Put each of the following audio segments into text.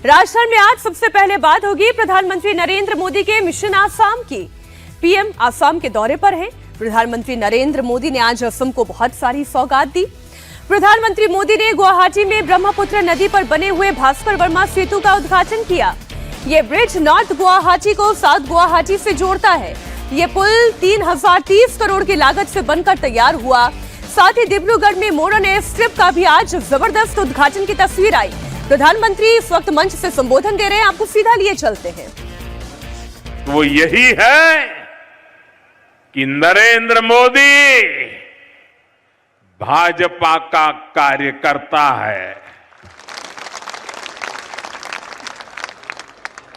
राजस्थान में आज सबसे पहले बात होगी प्रधानमंत्री नरेंद्र मोदी के मिशन आसाम की। पीएम आसाम के दौरे पर हैं। प्रधानमंत्री नरेंद्र मोदी ने आज असम को बहुत सारी सौगात दी। प्रधानमंत्री मोदी ने गुवाहाटी में ब्रह्मपुत्र नदी पर बने हुए भास्कर वर्मा सेतु का उद्घाटन किया। ये ब्रिज नॉर्थ गुवाहाटी को साउथ गुवाहाटी से जोड़ता है। ये पुल 3030 करोड़ की लागत से बनकर तैयार हुआ। साथ ही डिब्रूगढ़ में मोरन एयर स्ट्रिप का भी आज जबरदस्त उद्घाटन की तस्वीर आई। प्रधानमंत्री इस वक्त मंच से संबोधन दे रहे हैं, आपको सीधा लिए चलते हैं। वो यही है कि नरेंद्र मोदी भाजपा का कार्यकर्ता है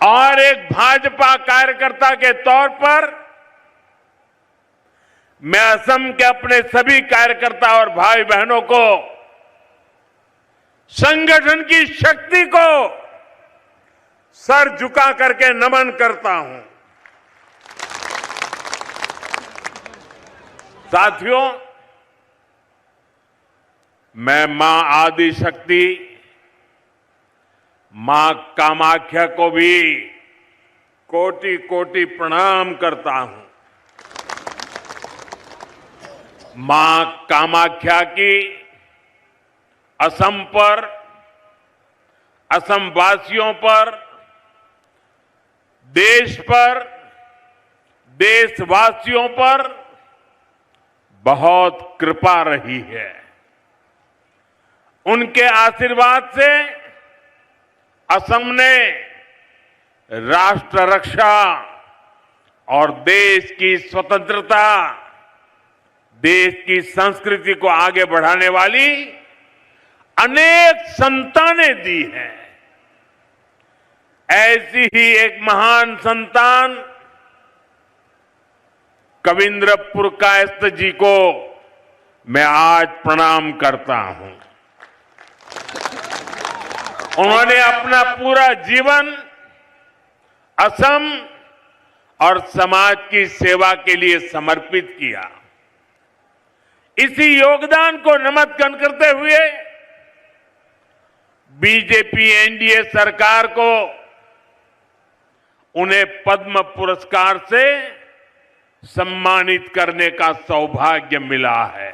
और एक भाजपा कार्यकर्ता के तौर पर मैं असम के अपने सभी कार्यकर्ता और भाई बहनों को संगठन की शक्ति को सर झुका करके नमन करता हूं। साथियों, मैं मां आदि शक्ति मां कामाख्या को भी कोटि कोटि प्रणाम करता हूं। मां कामाख्या की असम पर, असम वासियों पर, देश पर, देशवासियों पर बहुत कृपा रही है। उनके आशीर्वाद से असम ने राष्ट्र रक्षा और देश की स्वतंत्रता, देश की संस्कृति को आगे बढ़ाने वाली अनेक संतानें दी हैं। ऐसी ही एक महान संतान कविंद्रपुर कायस्थ जी को मैं आज प्रणाम करता हूं। उन्होंने अपना पूरा जीवन असम और समाज की सेवा के लिए समर्पित किया। इसी योगदान को नमस्कार करते हुए बीजेपी एनडीए सरकार को उन्हें पद्म पुरस्कार से सम्मानित करने का सौभाग्य मिला है।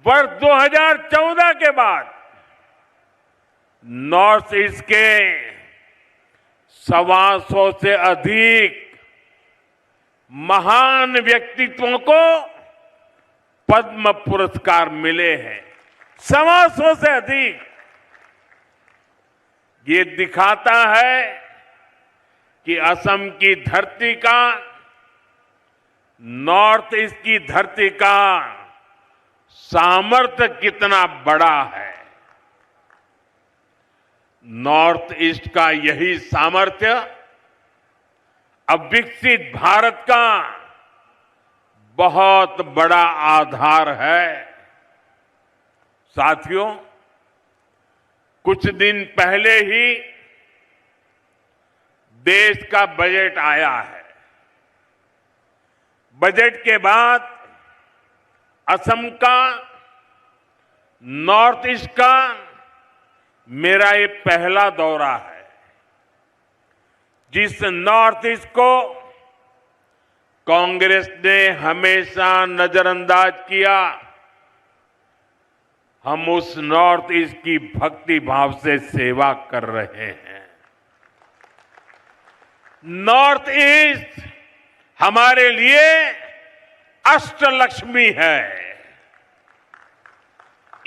वर्ष 2014 के बाद नॉर्थ ईस्ट के 125 से अधिक महान व्यक्तित्वों को पद्म पुरस्कार मिले हैं। 125 से अधिक। ये दिखाता है कि असम की धरती का, नॉर्थ ईस्ट की धरती का सामर्थ्य कितना बड़ा है। नॉर्थ ईस्ट का यही सामर्थ्य अब विकसित भारत का बहुत बड़ा आधार है। साथियों, कुछ दिन पहले ही देश का बजट आया है। बजट के बाद असम का, नॉर्थ ईस्ट का मेरा ये पहला दौरा है। जिस नॉर्थ ईस्ट को कांग्रेस ने हमेशा नजरअंदाज किया, हम उस नॉर्थ ईस्ट की भक्ति भाव से सेवा कर रहे हैं। नॉर्थ ईस्ट हमारे लिए अष्टलक्ष्मी है।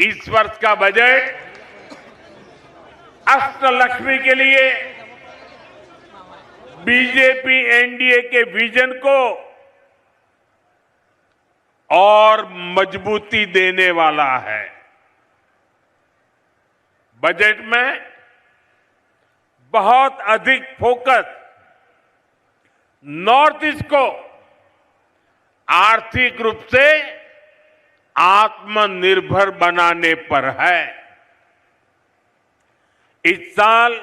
इस वर्ष का बजट अष्टलक्ष्मी के लिए बीजेपी एनडीए के विजन को और मजबूती देने वाला है। बजट में बहुत अधिक फोकस नॉर्थ ईस्ट को आर्थिक रूप से आत्मनिर्भर बनाने पर है। इस साल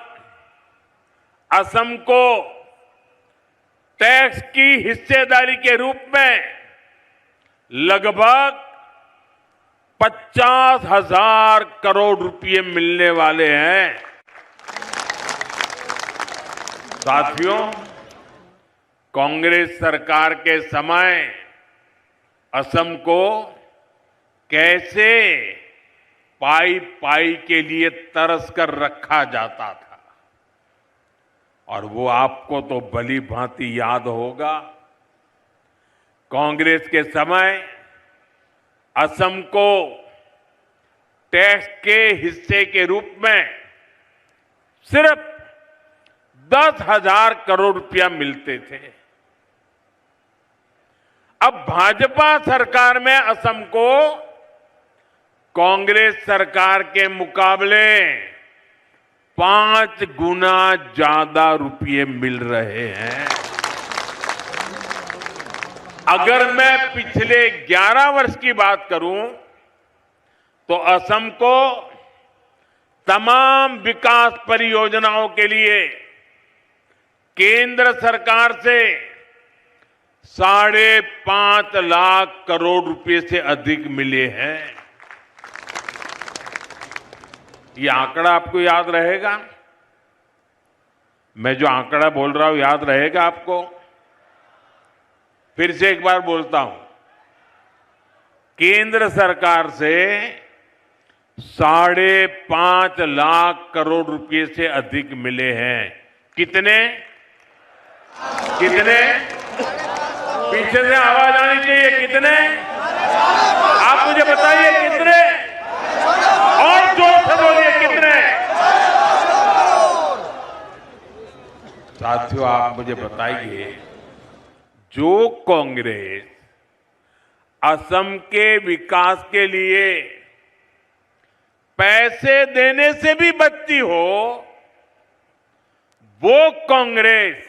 असम को टैक्स की हिस्सेदारी के रूप में लगभग 50,000 करोड़ रुपए मिलने वाले हैं। साथियों, कांग्रेस सरकार के समय असम को कैसे पाई पाई के लिए तरस कर रखा जाता था, और वो आपको तो भली भांति याद होगा। कांग्रेस के समय असम को टैक्स के हिस्से के रूप में सिर्फ 10,000 करोड़ रुपया मिलते थे। अब भाजपा सरकार में असम को कांग्रेस सरकार के मुकाबले 5 गुना ज्यादा रुपये मिल रहे हैं। अगर मैं पिछले 11 वर्ष की बात करूं तो असम को तमाम विकास परियोजनाओं के लिए केंद्र सरकार से 5.5 लाख करोड़ रुपए से अधिक मिले हैं। ये आंकड़ा आपको याद रहेगा? मैं जो आंकड़ा बोल रहा हूं याद रहेगा आपको? फिर से एक बार बोलता हूं, केंद्र सरकार से 5.5 लाख करोड़ रुपए से अधिक मिले हैं। कितने कितने? पीछे से आवाज आनी चाहिए। कितने? आप मुझे बताइए कितने? और जोर से बोलिए कितने? साथियों, आप मुझे बताइए, जो कांग्रेस असम के विकास के लिए पैसे देने से भी बचती हो, वो कांग्रेस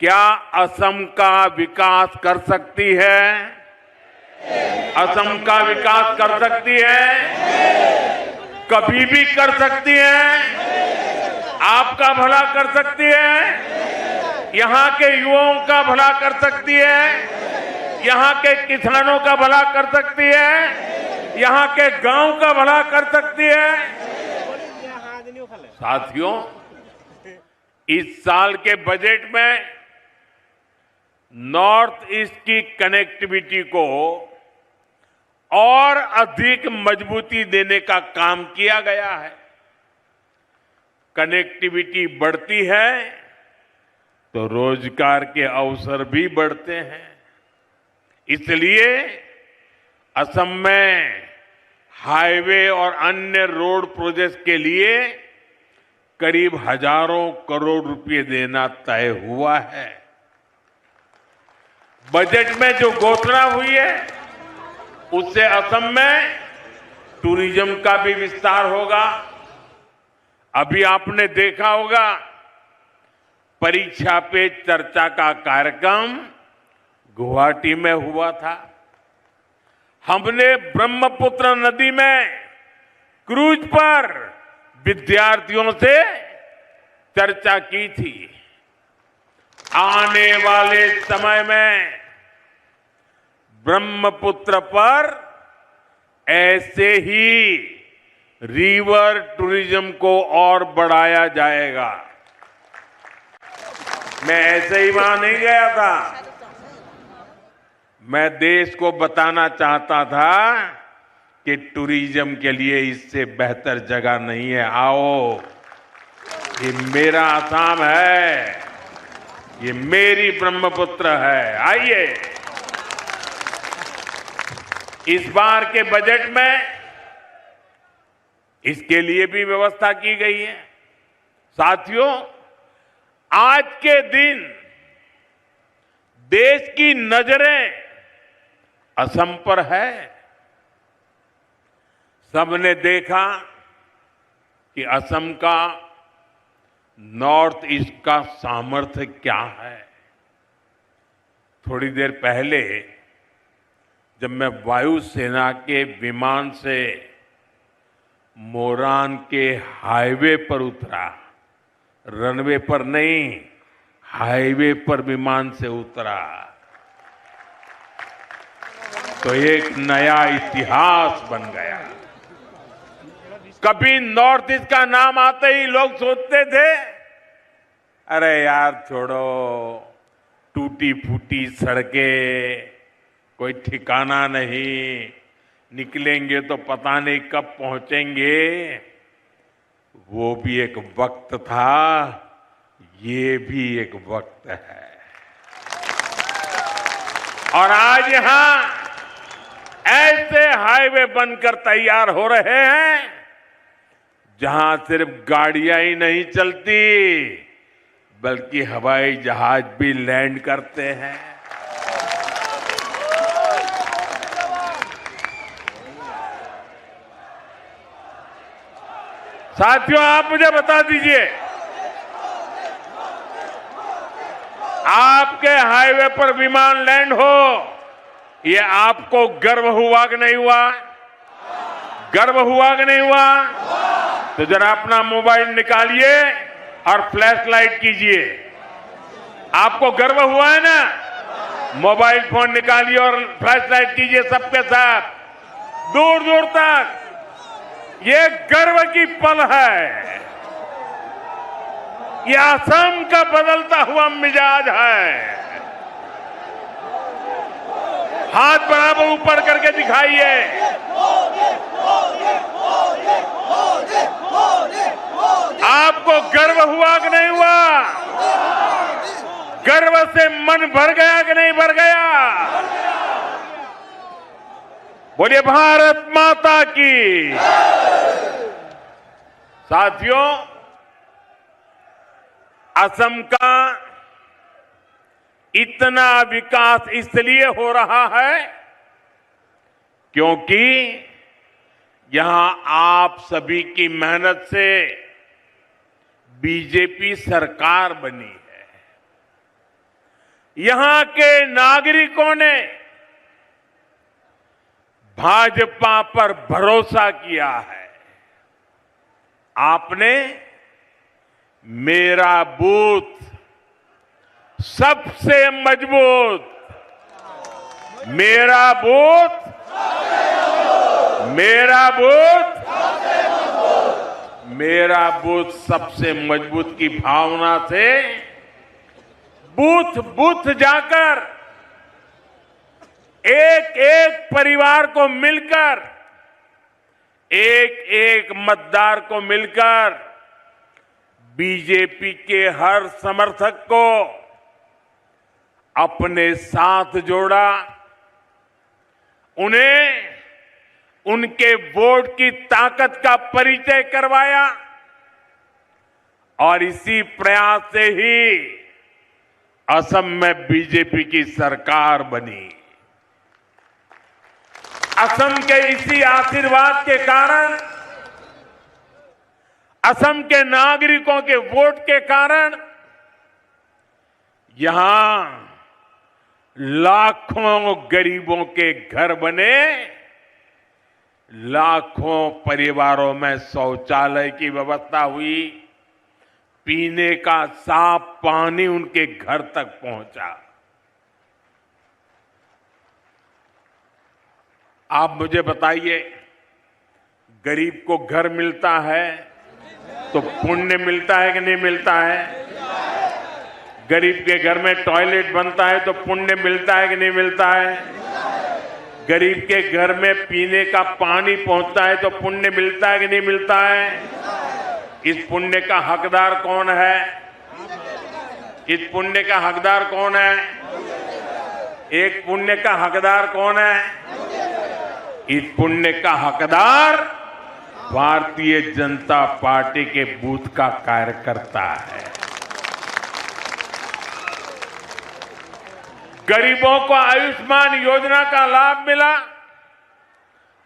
क्या असम का विकास कर सकती है? असम का विकास कर सकती है? कभी भी कर सकती है? आपका भला कर सकती है? यहां के युवाओं का भला कर सकती है? यहां के किसानों का भला कर सकती है? यहां के गांव का भला कर सकती है? साथियों, इस साल के बजट में नॉर्थ ईस्ट की कनेक्टिविटी को और अधिक मजबूती देने का काम किया गया है। कनेक्टिविटी बढ़ती है तो रोजगार के अवसर भी बढ़ते हैं। इसलिए असम में हाईवे और अन्य रोड प्रोजेक्ट के लिए करीब हजारों करोड़ रुपए देना तय हुआ है। बजट में जो घोषणा हुई है उससे असम में टूरिज्म का भी विस्तार होगा। अभी आपने देखा होगा, परीक्षा पे चर्चा का कार्यक्रम गुवाहाटी में हुआ था। हमने ब्रह्मपुत्र नदी में क्रूज पर विद्यार्थियों से चर्चा की थी। आने वाले समय में ब्रह्मपुत्र पर ऐसे ही रिवर टूरिज्म को और बढ़ाया जाएगा। मैं ऐसे ही वहां नहीं गया था। मैं देश को बताना चाहता था कि टूरिज्म के लिए इससे बेहतर जगह नहीं है। आओ, ये मेरा असम है, ये मेरी ब्रह्मपुत्र है। आइए, इस बार के बजट में इसके लिए भी व्यवस्था की गई है। साथियों, आज के दिन देश की नजरें असम पर है। सबने देखा कि असम का नॉर्थ ईस्ट का सामर्थ्य क्या है। थोड़ी देर पहले जब मैं वायुसेना के विमान से मोरान के हाईवे पर उतरा, रनवे पर नहीं, हाईवे पर विमान से उतरा, तो एक नया इतिहास बन गया। कभी नॉर्थ ईस्ट का नाम आते ही लोग सोचते थे, अरे यार छोड़ो, टूटी फूटी सड़कें, कोई ठिकाना नहीं, निकलेंगे तो पता नहीं कब पहुंचेंगे। वो भी एक वक्त था, ये भी एक वक्त है। और आज यहां ऐसे हाईवे बनकर तैयार हो रहे हैं जहां सिर्फ गाड़ियां ही नहीं चलती, बल्कि हवाई जहाज भी लैंड करते हैं। साथियों, आप मुझे बता दीजिए, आपके हाईवे पर विमान लैंड हो, ये आपको गर्व हुआ कि नहीं हुआ? गर्व हुआ कि नहीं हुआ? तो जरा अपना मोबाइल निकालिए और फ्लैश लाइट कीजिए। आपको गर्व हुआ है ना? मोबाइल फोन निकालिए और फ्लैश लाइट कीजिए सबके साथ, दूर दूर तक। ये गर्व की पल है, ये असम का बदलता हुआ मिजाज है। हाथ बराबर ऊपर करके दिखाइए। आपको गर्व हुआ कि नहीं हुआ? गर्व से मन भर गया कि नहीं भर गया? बोलिए भारत माता की। साथियों, असम का इतना विकास इसलिए हो रहा है क्योंकि यहां आप सभी की मेहनत से बीजेपी सरकार बनी है। यहां के नागरिकों ने भाजपा पर भरोसा किया है। आपने मेरा बूथ सबसे मजबूत, मेरा बूथ, मेरा बूथ, मेरा बूथ सबसे मजबूत की भावना से बूथ बूथ जाकर एक एक परिवार को मिलकर, एक एक मतदार को मिलकर बीजेपी के हर समर्थक को अपने साथ जोड़ा, उन्हें उनके वोट की ताकत का परिचय करवाया और इसी प्रयास से ही असम में बीजेपी की सरकार बनी। असम के इसी आशीर्वाद के कारण, असम के नागरिकों के वोट के कारण यहां लाखों गरीबों के घर बने, लाखों परिवारों में शौचालय की व्यवस्था हुई, पीने का साफ पानी उनके घर तक पहुंचा। आप मुझे बताइए, गरीब को घर मिलता है तो पुण्य मिलता है कि नहीं मिलता है? गरीब के घर में टॉयलेट बनता है तो पुण्य मिलता है कि नहीं मिलता है? गरीब के घर में पीने का पानी पहुंचता है तो पुण्य मिलता है कि नहीं मिलता है? इस पुण्य का हकदार कौन है? इस पुण्य का हकदार कौन है? एक पुण्य का हकदार कौन है? इस पुण्य का हकदार भारतीय जनता पार्टी के बूथ का कार्यकर्ता है। गरीबों को आयुष्मान योजना का लाभ मिला,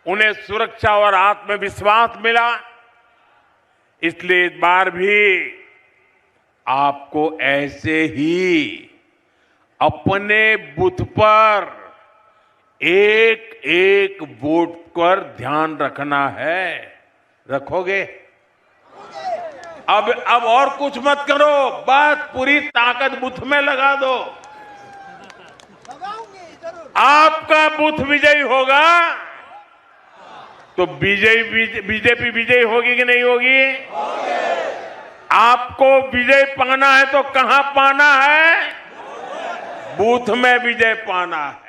उन्हें सुरक्षा और आत्मविश्वास मिला। इसलिए इस बार भी आपको ऐसे ही अपने बूथ पर एक एक वोट पर ध्यान रखना है। रखोगे? अब और कुछ मत करो, बस पूरी ताकत बूथ में लगा दो। आपका बूथ विजयी होगा तो बीजेपी विजयी होगी कि नहीं होगी? आपको विजय पाना है तो कहां पाना है? बूथ में विजय पाना है।